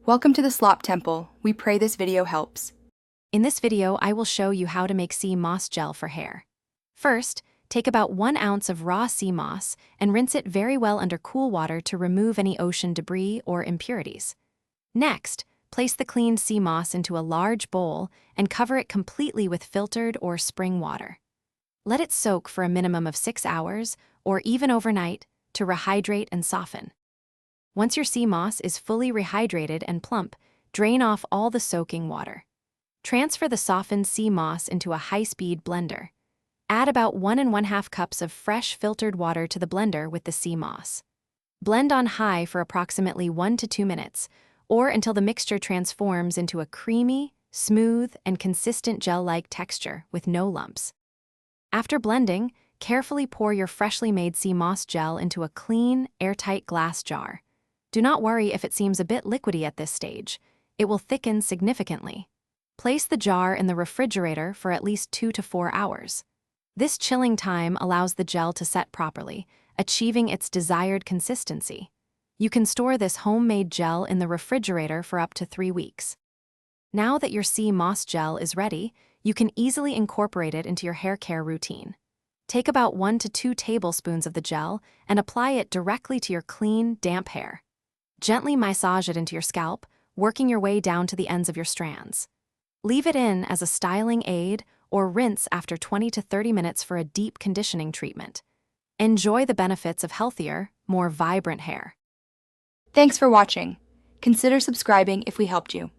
Welcome to the Slop Temple. We pray this video helps. In this video, I will show you how to make sea moss gel for hair. First, take about 1 ounce of raw sea moss and rinse it very well under cool water to remove any ocean debris or impurities. Next, place the cleaned sea moss into a large bowl and cover it completely with filtered or spring water. Let it soak for a minimum of 6 hours, or even overnight, to rehydrate and soften. Once your sea moss is fully rehydrated and plump, drain off all the soaking water. Transfer the softened sea moss into a high-speed blender. Add about 1 1/2 cups of fresh filtered water to the blender with the sea moss. Blend on high for approximately 1 to 2 minutes, or until the mixture transforms into a creamy, smooth, and consistent gel-like texture with no lumps. After blending, carefully pour your freshly made sea moss gel into a clean, airtight glass jar. Do not worry if it seems a bit liquidy at this stage. It will thicken significantly. Place the jar in the refrigerator for at least 2 to 4 hours. This chilling time allows the gel to set properly, achieving its desired consistency. You can store this homemade gel in the refrigerator for up to 3 weeks. Now that your sea moss gel is ready, you can easily incorporate it into your hair care routine. Take about 1 to 2 tablespoons of the gel and apply it directly to your clean, damp hair. Gently massage it into your scalp, working your way down to the ends of your strands. Leave it in as a styling aid or rinse after 20 to 30 minutes for a deep conditioning treatment. Enjoy the benefits of healthier, more vibrant hair. Thanks for watching. Consider subscribing if we helped you.